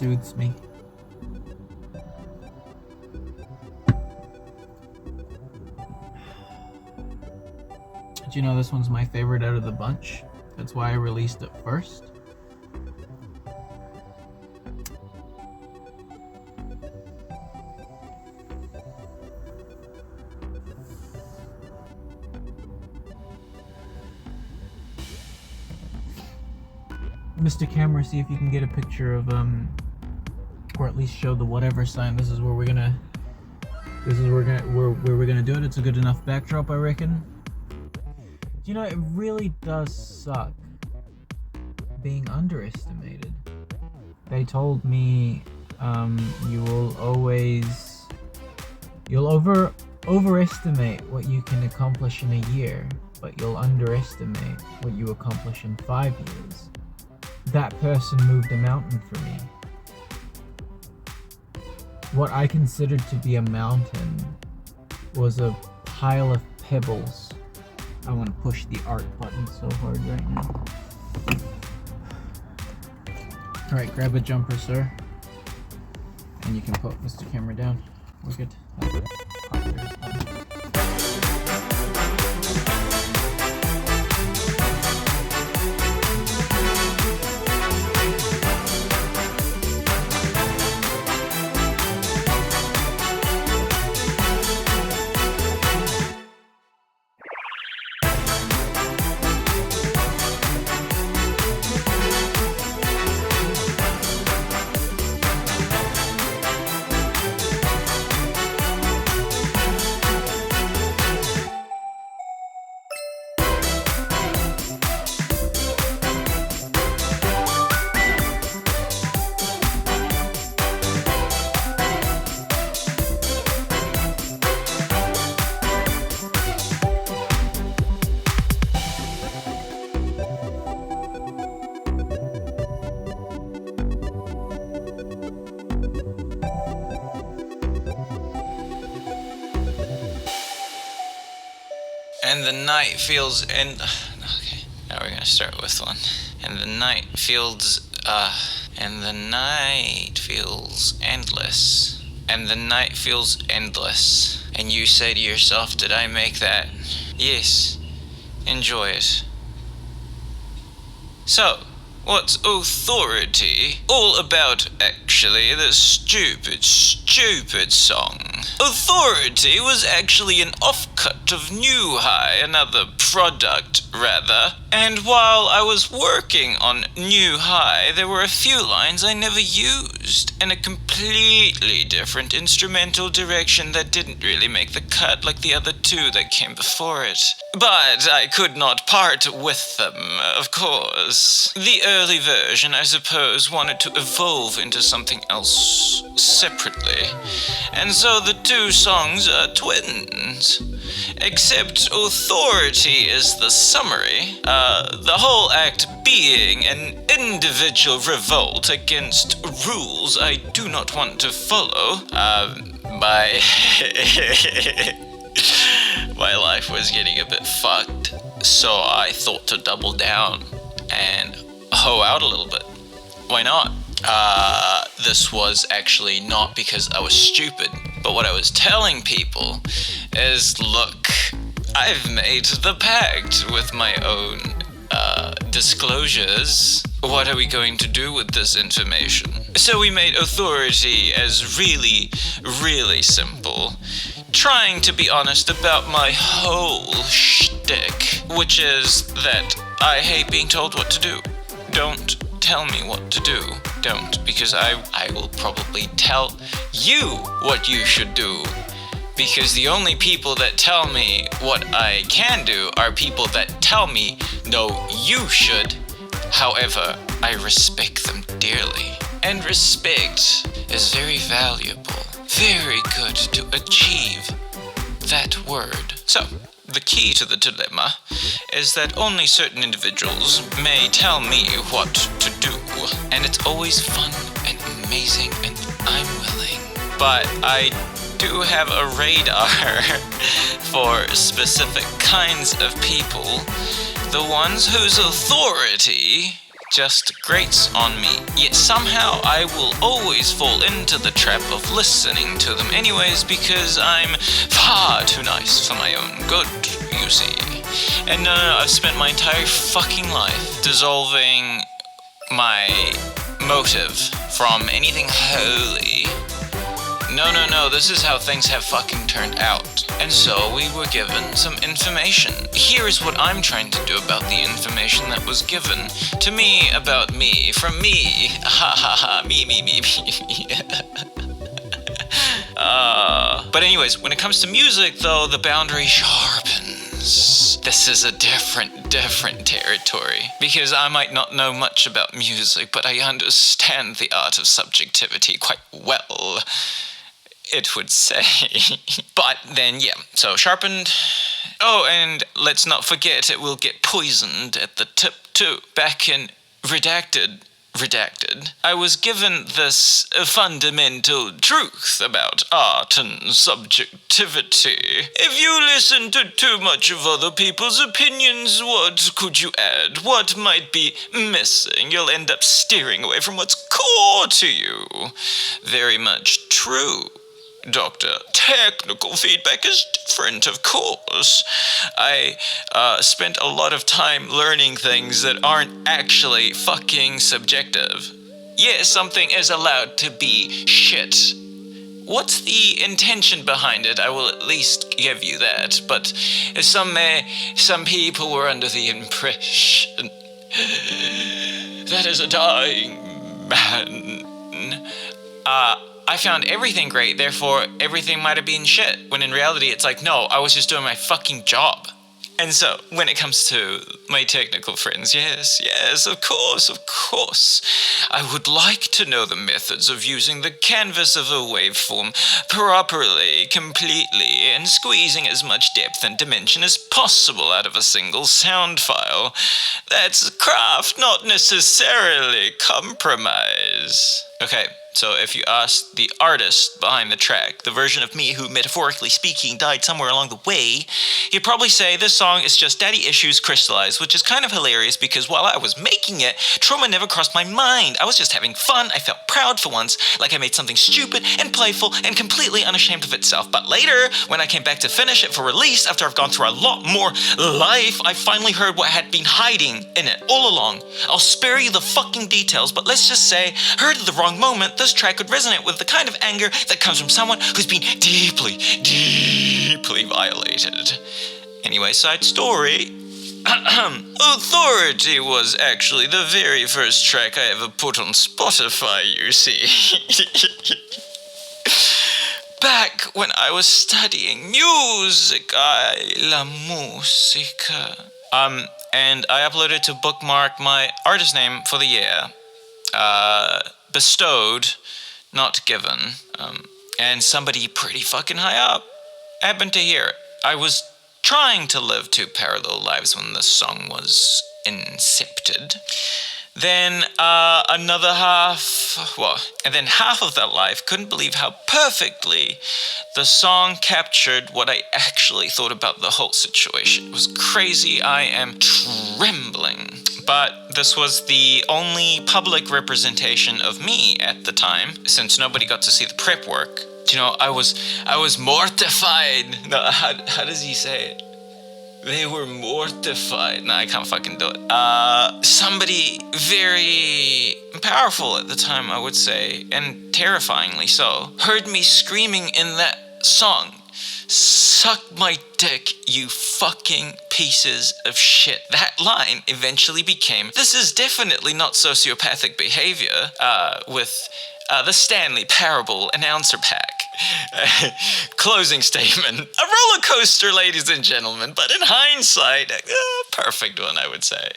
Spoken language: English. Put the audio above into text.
soothes me. Do you know this one's my favorite out of the bunch? That's why I released it first. Mr. Camera, see if you can get a picture of or at least show the whatever sign. This is where we're gonna do it. It's a good enough backdrop, I reckon. You know, it really does suck being underestimated. They told me you'll overestimate what you can accomplish in a year, but you'll underestimate what you accomplish in 5 years. That person moved a mountain for me. What I considered to be a mountain was a pile of pebbles. I want to push the art button so hard right now. Alright, grab a jumper, sir. And you can put Mr. Camera down. We're good. And the night feels okay, now we're gonna start with one. And the night feels endless. And the night feels endless. And you say to yourself, did I make that? Yes. Enjoy it. So, what's authority all about, actually? This stupid song. Authority was actually an offcut of New High, another product, rather. And while I was working on New High, there were a few lines I never used, and a completely different instrumental direction that didn't really make the cut like the other two that came before it. But I could not part with them, of course. The early version, I suppose, wanted to evolve into something else separately. And so the two songs are twins. Except authority is the summary, the whole act being an individual revolt against rules I do not want to follow. My life was getting a bit fucked, so I thought to double down and hoe out a little bit. Why not? This was actually not because I was stupid, but what I was telling people is, look, I've made the pact with my own disclosures. What are we going to do with this information? So we made authority as really, really simple. Trying to be honest about my whole shtick, which is that I hate being told what to do. Don't tell me what to do. Don't, because I will probably tell you what you should do. Because the only people that tell me what I can do are people that tell me, no, you should. However, I respect them dearly. And respect is very valuable, very good to achieve that word. So, the key to the dilemma is that only certain individuals may tell me what to do. And it's always fun and amazing, and I'm willing. But I do have a radar for specific kinds of people. The ones whose authority just grates on me. Yet somehow I will always fall into the trap of listening to them anyways because I'm far too nice for my own good, you see. And no, I've spent my entire fucking life dissolving my motive from anything holy. No, this is how things have fucking turned out. And so we were given some information. Here is what I'm trying to do about the information that was given to me about me, from me. Ha ha ha, me. But anyways, when it comes to music though, the boundary sharpens. This is a different territory. Because I might not know much about music, but I understand the art of subjectivity quite well, it would say. But then, yeah, so sharpened. Oh, and let's not forget it will get poisoned at the tip too. Back in Redacted, I was given this fundamental truth about art and subjectivity. If you listen to too much of other people's opinions, what could you add? What might be missing? You'll end up steering away from what's core to you. Very much true, Doctor. Technical feedback is different, of course. I spent a lot of time learning things that aren't actually fucking subjective. Yes, something is allowed to be shit. What's the intention behind it? I will at least give you that. But some people were under the impression that is a dying man. I found everything great, therefore everything might have been shit. When in reality, it's like, no, I was just doing my fucking job. And so, when it comes to my technical friends, yes, of course. I would like to know the methods of using the canvas of a waveform properly, completely, and squeezing as much depth and dimension as possible out of a single sound file. That's craft, not necessarily compromise. Okay. So if you ask the artist behind the track, the version of me who, metaphorically speaking, died somewhere along the way, he'd probably say this song is just daddy issues crystallized, which is kind of hilarious because while I was making it, trauma never crossed my mind. I was just having fun. I felt proud for once, like I made something stupid and playful and completely unashamed of itself. But later, when I came back to finish it for release, after I've gone through a lot more life, I finally heard what had been hiding in it all along. I'll spare you the fucking details, but let's just say, heard at the wrong moment, this track could resonate with the kind of anger that comes from someone who's been deeply violated. Anyway, side story. Authority was actually the very first track I ever put on Spotify, you see. Back when I was studying music, la musica. And I uploaded to bookmark my artist name for the year. Bestowed, not given. And somebody pretty fucking high up happened to hear it. I was trying to live two parallel lives when this song was incepted. Then another half, and then half of that life couldn't believe how perfectly the song captured what I actually thought about the whole situation. It was crazy. I am trembling. But this was the only public representation of me at the time, since nobody got to see the prep work. You know, I was mortified. No, how does he say it? They were mortified. No, I can't fucking do it. Somebody very powerful at the time, I would say, and terrifyingly so, heard me screaming in that song, "Suck my dick, you fucking pieces of shit." That line eventually became, this is definitely not sociopathic behavior, with the Stanley Parable announcer pack. Closing statement. A roller coaster, ladies and gentlemen, but in hindsight, a perfect one, I would say.